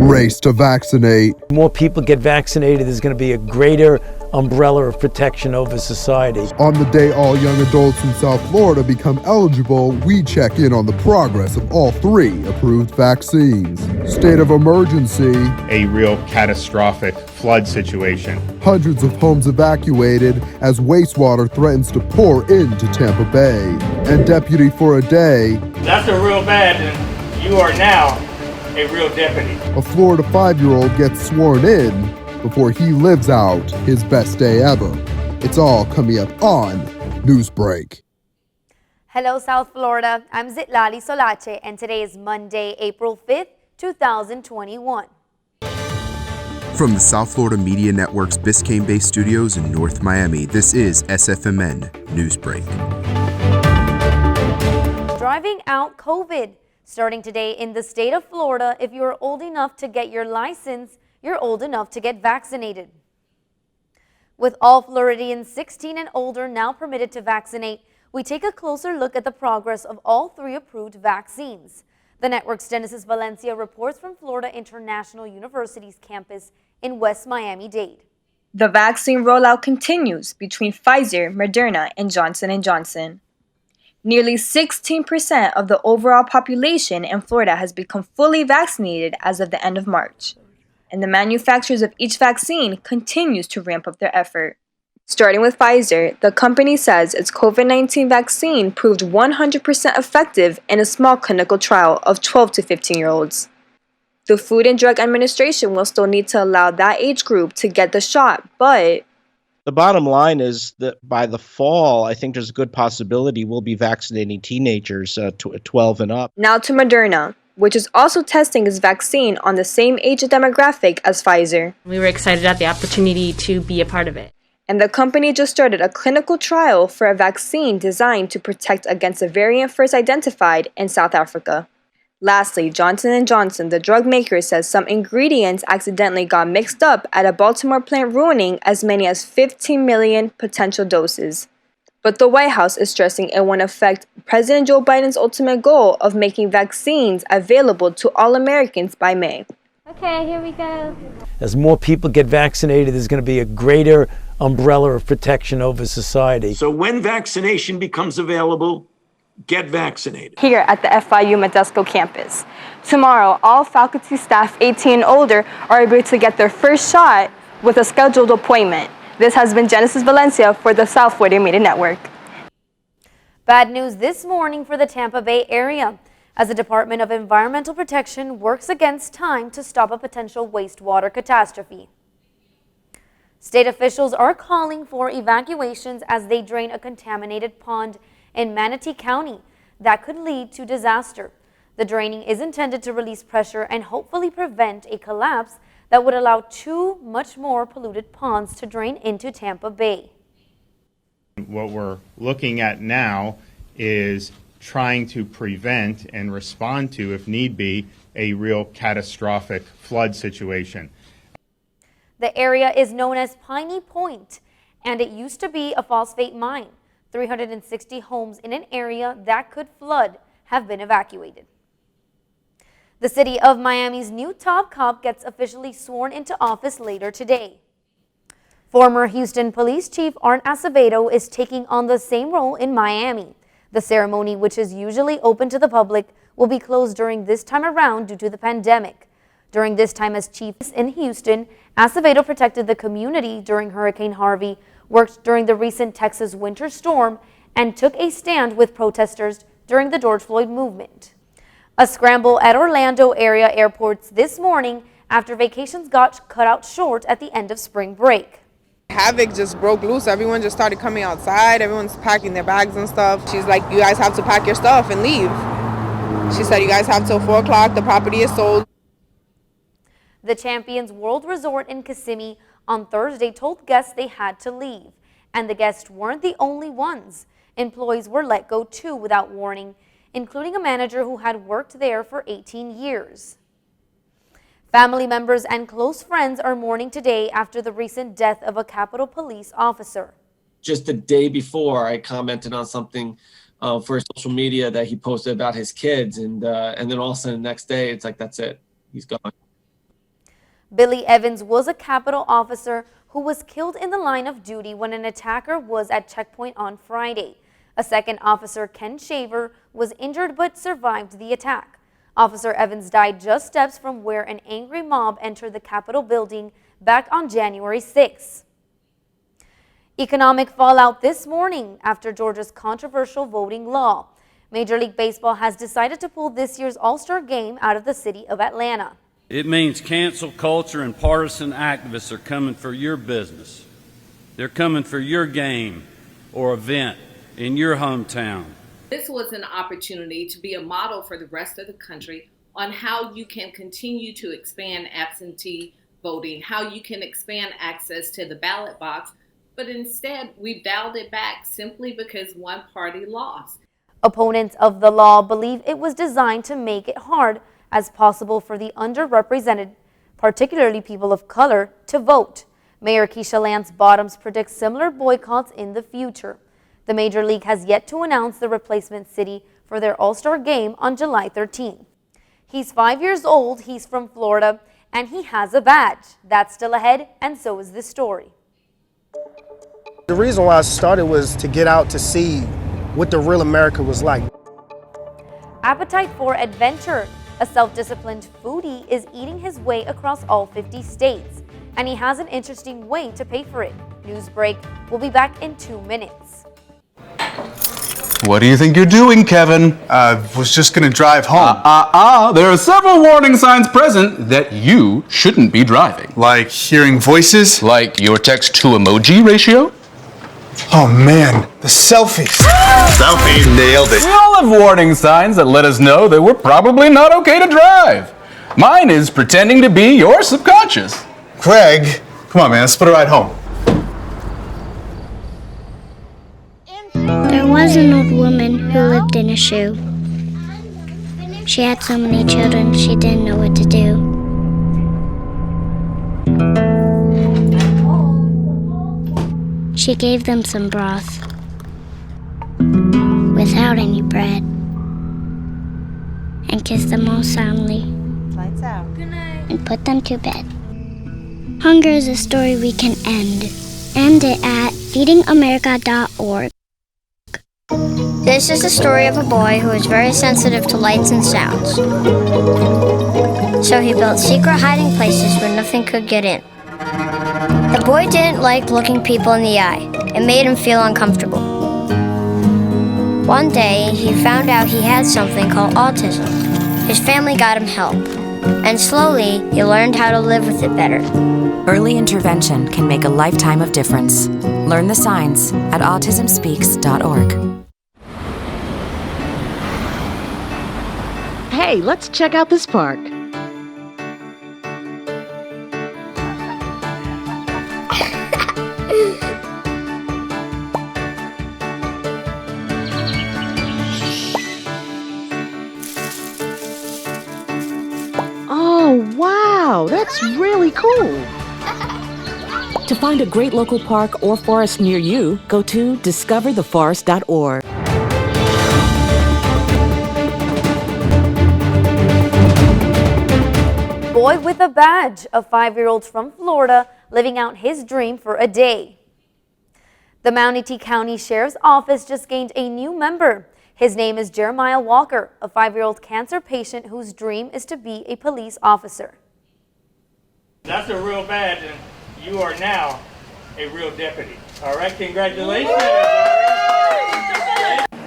Race to vaccinate. More people get vaccinated, there's going to be a greater umbrella of protection over society. On the day all young adults in South Florida become eligible, we check in on the progress of all 3 approved vaccines. State of emergency. A real catastrophic flood situation. Hundreds of homes evacuated as wastewater threatens to pour into Tampa Bay. And deputy for a day. That's a real bad, and you are now a real deputy. A Florida 5-year-old gets sworn in before he lives out his best day ever. It's all coming up on Newsbreak. Hello, South Florida. I'm Zitlali Solache, and today is Monday, April 5th, 2021. From the South Florida Media Network's Biscayne-based studios in North Miami, this is SFMN Newsbreak. Driving out COVID. Starting today in the state of Florida, if you're old enough to get your license, you're old enough to get vaccinated. With all Floridians 16 and older now permitted to vaccinate, we take a closer look at the progress of all 3 approved vaccines. The network's Genesis Valencia reports from Florida International University's campus in West Miami-Dade. The vaccine rollout continues between Pfizer, Moderna, and Johnson & Johnson. Nearly 16% of the overall population in Florida has become fully vaccinated as of the end of March. And the manufacturers of each vaccine continues to ramp up their effort. Starting with Pfizer, the company says its COVID-19 vaccine proved 100% effective in a small clinical trial of 12 to 15-year-olds. The Food and Drug Administration will still need to allow that age group to get the shot, but the bottom line is that by the fall, I think there's a good possibility we'll be vaccinating teenagers 12 and up. Now to Moderna, which is also testing its vaccine on the same age demographic as Pfizer. We were excited at the opportunity to be a part of it. And the company just started a clinical trial for a vaccine designed to protect against a variant first identified in South Africa. Lastly, Johnson & Johnson, the drug maker, says some ingredients accidentally got mixed up at a Baltimore plant, ruining as many as 15 million potential doses. But the White House is stressing it won't affect President Joe Biden's ultimate goal of making vaccines available to all Americans by May. Okay, here we go. As more people get vaccinated, there's going to be a greater umbrella of protection over society. So when vaccination becomes available, get vaccinated. Here at the FIU Modesto campus. Tomorrow, all faculty staff 18 and older are able to get their first shot with a scheduled appointment. This has been Genesis Valencia for the South Florida Media Network. Bad news this morning for the Tampa Bay area, as the Department of Environmental Protection works against time to stop a potential wastewater catastrophe. State officials are calling for evacuations as they drain a contaminated pond in Manatee County that could lead to disaster. The draining is intended to release pressure and hopefully prevent a collapse that would allow 2 much more polluted ponds to drain into Tampa Bay. What we're looking at now is trying to prevent and respond to, if need be, a real catastrophic flood situation. The area is known as Piney Point, and it used to be a phosphate mine. 360 homes in an area that could flood have been evacuated. The city of Miami's new top cop gets officially sworn into office later today. Former Houston Police Chief Art Acevedo is taking on the same role in Miami. The ceremony, which is usually open to the public, will be closed during this time around due to the pandemic. During this time as chief in Houston, Acevedo protected the community during Hurricane Harvey, worked during the recent Texas winter storm, and took a stand with protesters during the George Floyd movement. A scramble at Orlando area airports this morning after vacations got cut out short at the end of spring break. Havoc just broke loose. Everyone just started coming outside. Everyone's packing their bags and stuff. She's like, you guys have to pack your stuff and leave. She said, you guys have till 4 o'clock. The property is sold. The Champions World Resort in Kissimmee on Thursday told guests they had to leave. And the guests weren't the only ones. Employees were let go too without warning, including a manager who had worked there for 18 years. Family members and close friends are mourning today after the recent death of a Capitol Police officer. Just the day before, I commented on something for his social media that he posted about his kids, and then all of a sudden the next day it's like that's it, he's gone. Billy Evans was a Capitol officer who was killed in the line of duty when an attacker was at checkpoint on Friday. A second officer, Ken Shaver, was injured but survived the attack. Officer Evans died just steps from where an angry mob entered the Capitol building back on January 6. Economic fallout this morning after Georgia's controversial voting law. Major League Baseball has decided to pull this year's All-Star Game out of the city of Atlanta. It means cancel culture and partisan activists are coming for your business. They're coming for your game or event in your hometown. This was an opportunity to be a model for the rest of the country on how you can continue to expand absentee voting, how you can expand access to the ballot box, but instead we've dialed it back simply because one party lost. Opponents of the law believe it was designed to make it hard as possible for the underrepresented, particularly people of color, to vote. Mayor Keisha Lance Bottoms predicts similar boycotts in the future. The Major League has yet to announce the replacement city for their All-Star Game on July 13th. He's 5 years old, he's from Florida, and he has a badge. That's still ahead, and so is this story. The reason why I started was to get out to see what the real America was like. Appetite for adventure. A self-disciplined foodie is eating his way across all 50 states, and he has an interesting way to pay for it. Newsbreak will be back in 2 minutes. What do you think you're doing, Kevin? Was just gonna drive home. There are several warning signs present that you shouldn't be driving. Like hearing voices? Like your text-to-emoji ratio? Oh man, the selfies. Selfie. Nailed it. We all have warning signs that let us know that we're probably not okay to drive. Mine is pretending to be your subconscious. Greg, come on man, let's put a ride home. There was an old woman who lived in a shoe. She had so many children, she didn't know what to do. She gave them some broth without any bread and kissed them all soundly. Lights out. Good night. And put them to bed. Hunger is a story we can end. End it at feedingamerica.org. This is the story of a boy who is very sensitive to lights and sounds. So he built secret hiding places where nothing could get in. The boy didn't like looking people in the eye. It made him feel uncomfortable. One day, he found out he had something called autism. His family got him help, and slowly, he learned how to live with it better. Early intervention can make a lifetime of difference. Learn the signs at autismspeaks.org. Hey, let's check out this park. Oh, wow, that's really cool. To find a great local park or forest near you, go to discovertheforest.org. Boy with a badge, a 5-year-old from Florida living out his dream for a day. The Manatee County Sheriff's Office just gained a new member. His name is Jeremiah Walker, a 5-year-old cancer patient whose dream is to be a police officer. That's a real badge, and you are now a real deputy. All right, congratulations.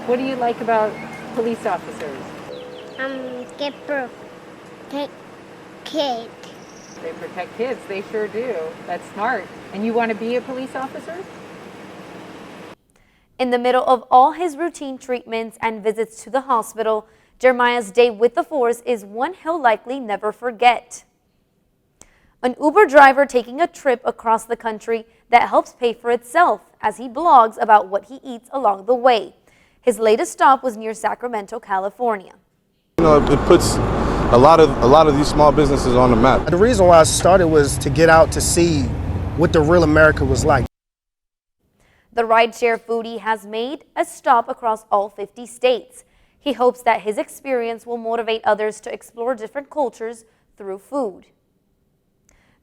What do you like about police officers? Get protect kids. They protect kids, they sure do. That's smart. And you want to be a police officer? In the middle of all his routine treatments and visits to the hospital, Jeremiah's day with the force is one he'll likely never forget. An Uber driver taking a trip across the country that helps pay for itself as he blogs about what he eats along the way. His latest stop was near Sacramento, California. You know, it puts a lot of these small businesses on the map. The reason why I started was to get out to see what the real America was like. The rideshare foodie has made a stop across all 50 states. He hopes that his experience will motivate others to explore different cultures through food.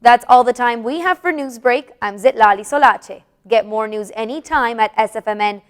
That's all the time we have for Newsbreak. I'm Zitlali Solache. Get more news anytime at sfmn.fiu.edu.